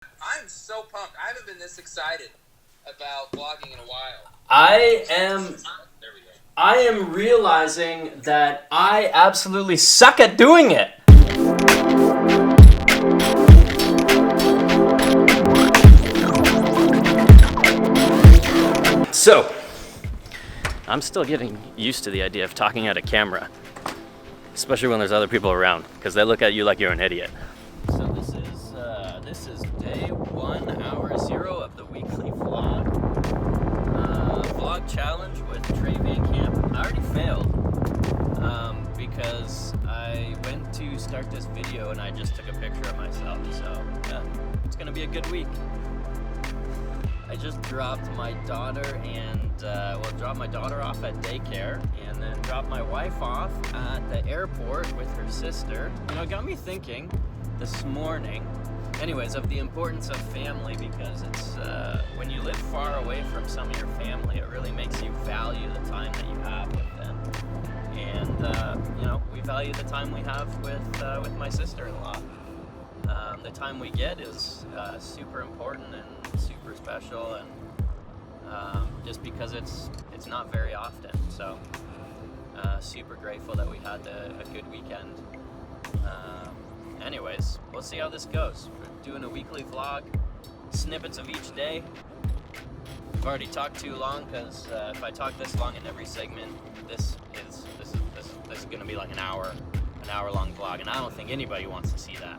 I'm so pumped. I haven't been this excited about vlogging in a while. I There we go. am realizing that I absolutely suck at doing it. So, I'm still getting used to the idea of talking at a camera, especially when there's other people around, because they look at you like you're an idiot. So this is day 1, hour 0 of the weekly vlog. Vlog challenge with Trey Van Camp. I already failed because I went to start this video and I just took a picture of myself. So yeah, it's gonna be a good week. I just dropped my daughter dropped my daughter off at daycare and then dropped my wife off at the airport with her sister. You know, it got me thinking this morning, anyways, of the importance of family, because it's when you live far away from some of your family, it really makes you value the time that you have with them. And you know, we value the time we have with my sister-in-law. The time we get is super important and super special, and just because it's not very often. So super grateful that we had a good weekend. Anyways, we'll see how this goes. We're doing a weekly vlog, snippets of each day. I've already talked too long, because if I talk this long in every segment, this is going to be like an hour long vlog, and I don't think anybody wants to see that.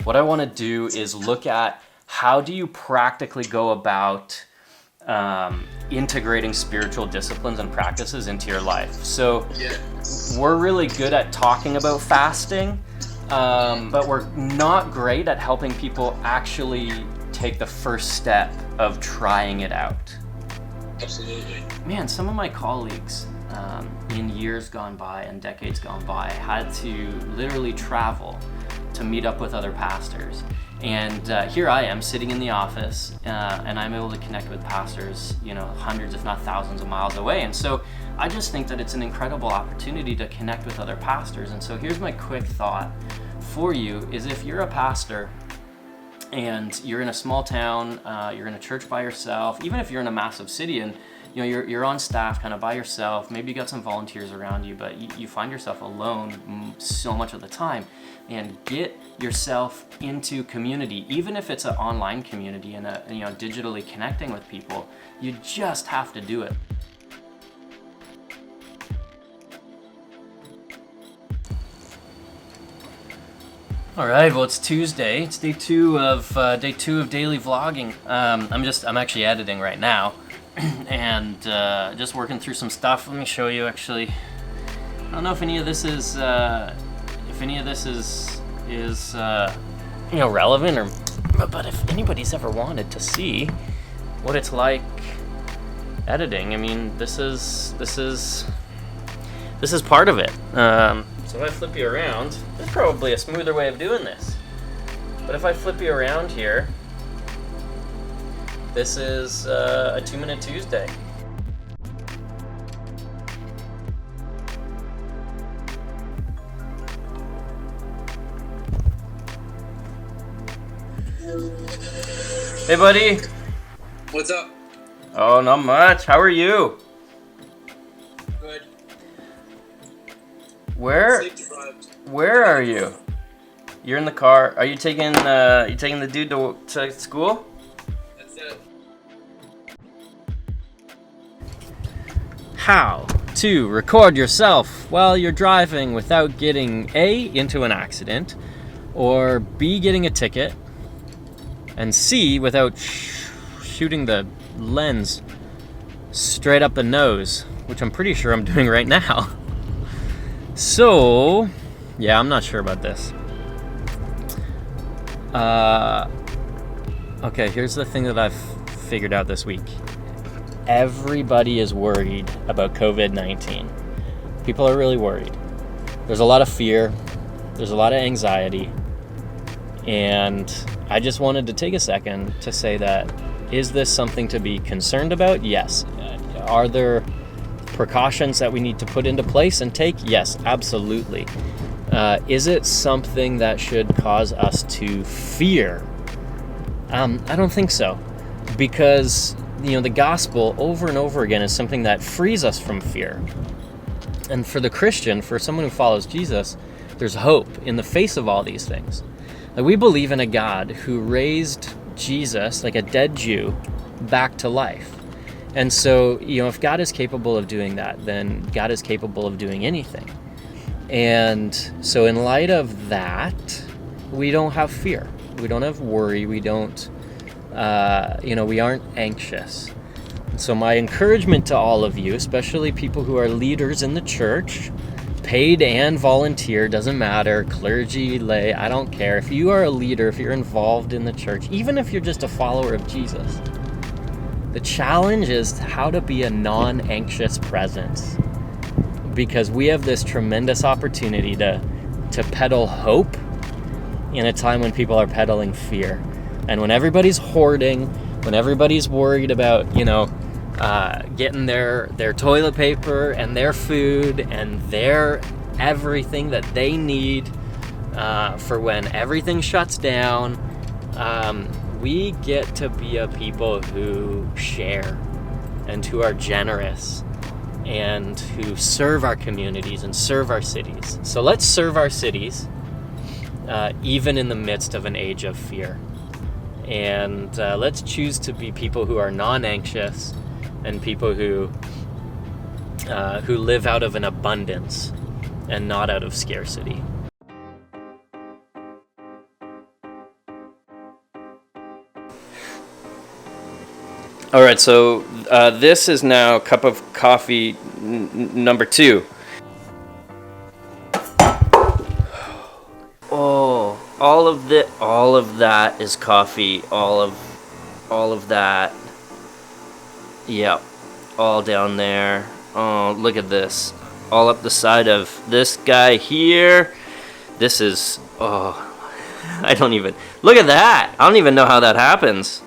What I want to do is look at how do you practically go about integrating spiritual disciplines and practices into your life. So we're really good at talking about fasting, but we're not great at helping people actually take the first step of trying it out. Absolutely. Man, some of my colleagues in years gone by and decades gone by had to literally travel to meet up with other pastors. And here I am sitting in the office, and I'm able to connect with pastors, you know, hundreds if not thousands of miles away. And so I just think that it's an incredible opportunity to connect with other pastors. And so here's my quick thought for you is, if you're a pastor and you're in a small town, you're in a church by yourself, even if you're in a massive city and you know you're on staff kind of by yourself, maybe you got some volunteers around you, but you find yourself alone so much of the time, and get yourself into community, even if it's an online community and digitally connecting with people. You just have to do it. All right, well, it's Tuesday. It's day two of daily vlogging. I'm actually editing right now, and just working through some stuff. Let me show you. Actually, I don't know if any of this is relevant, but if anybody's ever wanted to see what it's like editing, I mean, this is part of it. So if I flip you around, there's probably a smoother way of doing this. But if I flip you around here, this is a 2-Minute Tuesday. Hey, buddy. What's up? Oh, not much. How are you? Good. Where are you? You're in the car. Are you taking the dude to school? That's it. How to record yourself while you're driving without getting A, into an accident, or B, getting a ticket, and C, without shooting the lens straight up the nose, which I'm pretty sure I'm doing right now. So, yeah, I'm not sure about this. Okay, here's the thing that I've figured out this week. Everybody is worried about COVID-19. People are really worried. There's a lot of fear. There's a lot of anxiety. And I just wanted to take a second to say that, is this something to be concerned about? Yes. Are there precautions that we need to put into place and take? Yes, absolutely. Is it something that should cause us to fear? I don't think so, because the gospel over and over again is something that frees us from fear. And for the Christian, for someone who follows Jesus, there's hope in the face of all these things. Like, we believe in a God who raised Jesus, like a dead Jew, back to life. And so, if God is capable of doing that, then God is capable of doing anything. And so in light of that, we don't have fear. We don't have worry. We don't, we aren't anxious. So my encouragement to all of you, especially people who are leaders in the church, paid and volunteer, doesn't matter, clergy, lay, I don't care. If you are a leader, if you're involved in the church, even if you're just a follower of Jesus, the challenge is how to be a non-anxious presence, because we have this tremendous opportunity to peddle hope in a time when people are peddling fear. And when everybody's hoarding, when everybody's worried about, getting their toilet paper and their food and their everything that they need for when everything shuts down, we get to be a people who share and who are generous and who serve our communities and serve our cities. So let's serve our cities even in the midst of an age of fear. And let's choose to be people who are non-anxious and people who live out of an abundance and not out of scarcity. All right, so this is now cup of coffee number 2. Oh, all of that is coffee. All of that. Yep, all down there. Oh, look at this. All up the side of this guy here. This is, I don't even, look at that. I don't even know how that happens.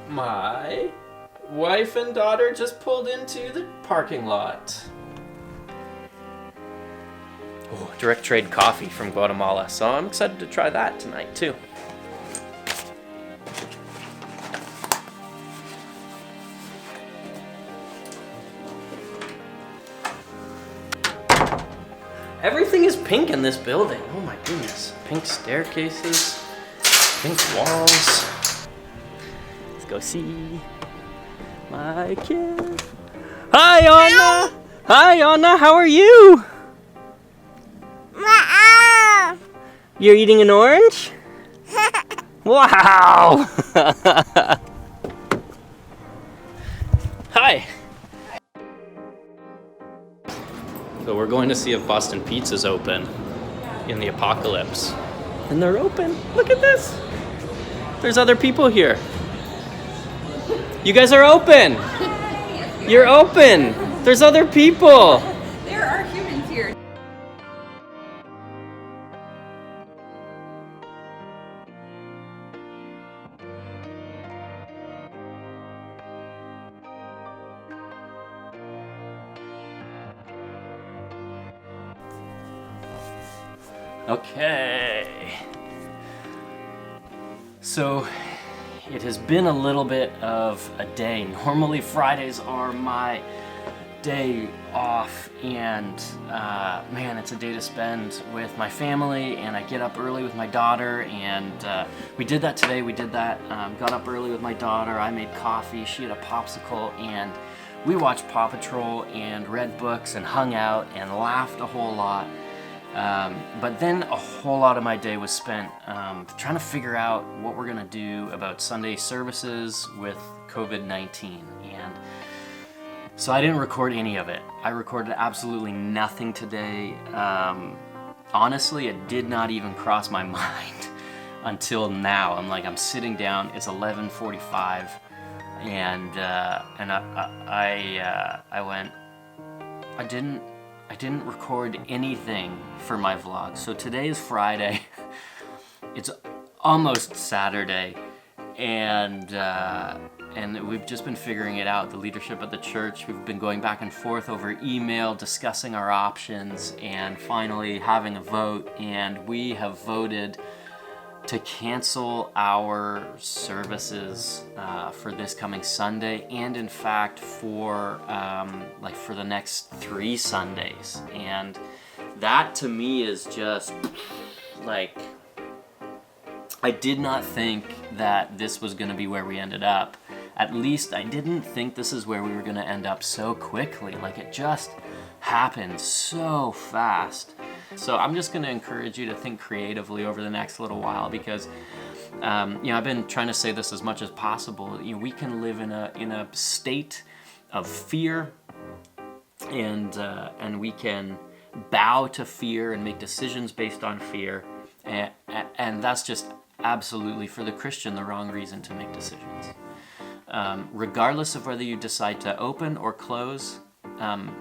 My wife and daughter just pulled into the parking lot. Oh, direct trade coffee from Guatemala, so I'm excited to try that tonight too. Everything is pink in this building. Oh my goodness. Pink staircases, pink walls. Go see my kid. Hi, Anna. Hi, Anna. How are you? You're eating an orange? Wow. Hi. So we're going to see if Boston Pizza's open in the apocalypse. And they're open. Look at this. There's other people here. You guys are open. Yes, you're open. There's other people. There are humans here. Okay. So it has been a little bit of a day. Normally Fridays are my day off, and man, it's a day to spend with my family, and I get up early with my daughter, and we did that today. We did that, got up early with my daughter. I made coffee, she had a popsicle, and we watched Paw Patrol and read books and hung out and laughed a whole lot. But then a whole lot of my day was spent trying to figure out what we're going to do about Sunday services with COVID-19. And so I didn't record any of it. I recorded absolutely nothing today. Honestly, it did not even cross my mind until now. I'm sitting down, it's 11:45, and I went, I didn't record anything for my vlog. So today is Friday. It's almost Saturday, and we've just been figuring it out. The leadership of the church, we've been going back and forth over email, discussing our options, and finally having a vote. And we have voted to cancel our services for this coming Sunday, and in fact for the next 3 Sundays. And that to me is just like, I did not think that this was going to be where we ended up. At least I didn't think this is where we were going to end up so quickly. Like, it just happened so fast. So I'm just going to encourage you to think creatively over the next little while, because I've been trying to say this as much as possible. We can live in a state of fear, and we can bow to fear and make decisions based on fear, and that's just absolutely, for the Christian, the wrong reason to make decisions. Regardless of whether you decide to open or close,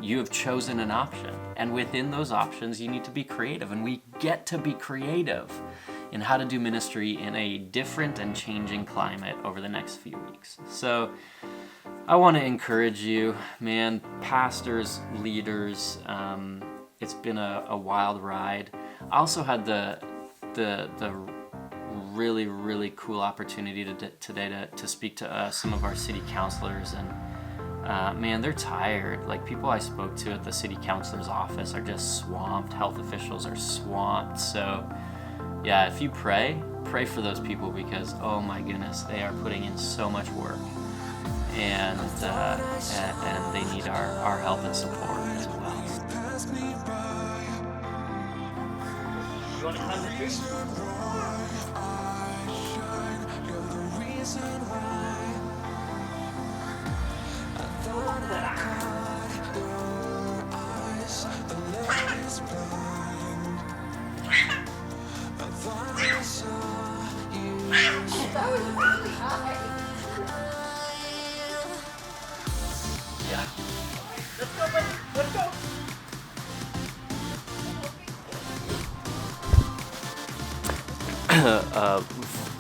you have chosen an option, and within those options you need to be creative, and we get to be creative in how to do ministry in a different and changing climate over the next few weeks. So I want to encourage you, man, pastors, leaders. It's been a wild ride. I also had the really, really cool opportunity today to speak to some of our city councilors, and man, they're tired. Like, people I spoke to at the city councilor's office are just swamped. Health officials are swamped. So yeah, if you pray for those people, because oh my goodness, they are putting in so much work, and they need our help and support as well. You want to climb the tree? That was really high. Yeah. Let's go, buddy. Let's go.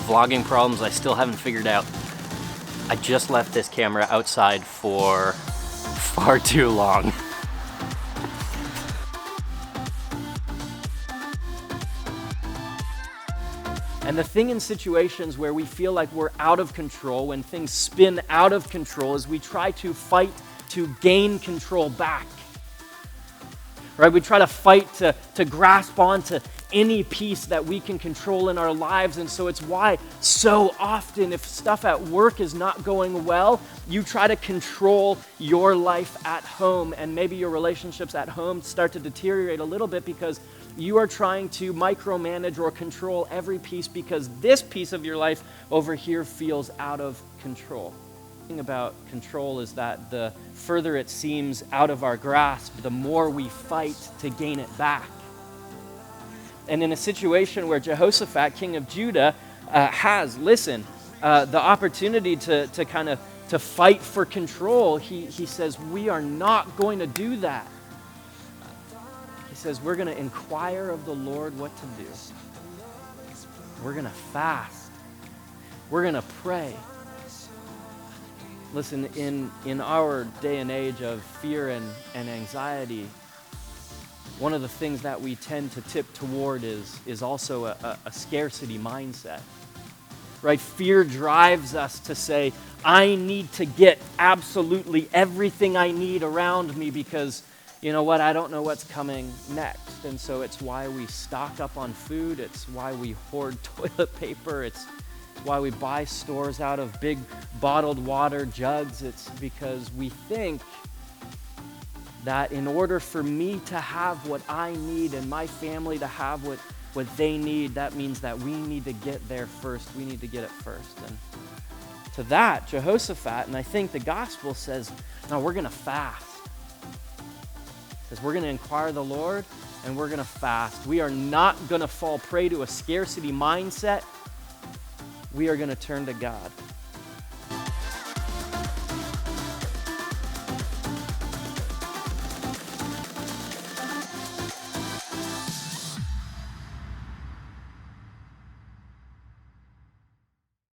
Vlogging problems I still haven't figured out. I just left this camera outside for far too long. And the thing in situations where we feel like we're out of control, when things spin out of control, is we try to fight to gain control back. Right? We try to fight to grasp onto any piece that we can control in our lives. And so it's why so often, if stuff at work is not going well, you try to control your life at home, and maybe your relationships at home start to deteriorate a little bit because you are trying to micromanage or control every piece, because this piece of your life over here feels out of control. The thing about control is that the further it seems out of our grasp, the more we fight to gain it back. And in a situation where Jehoshaphat, king of Judah, has the opportunity to fight for control, he says, we are not going to do that. He says, we're going to inquire of the Lord what to do. We're going to fast. We're going to pray. Listen, in our day and age of fear and anxiety, one of the things that we tend to tip toward is also a scarcity mindset. Right? Fear drives us to say, I need to get absolutely everything I need around me, because you know what, I don't know what's coming next. And so it's why we stock up on food. It's why we hoard toilet paper. It's why we buy stores out of big bottled water jugs. It's because we think that in order for me to have what I need and my family to have what they need, that means that we need to get there first. We need to get it first. And to that, Jehoshaphat, and I think the gospel says, no, we're going to fast. It says we're going to inquire the Lord and we're going to fast. We are not going to fall prey to a scarcity mindset. We are going to turn to God.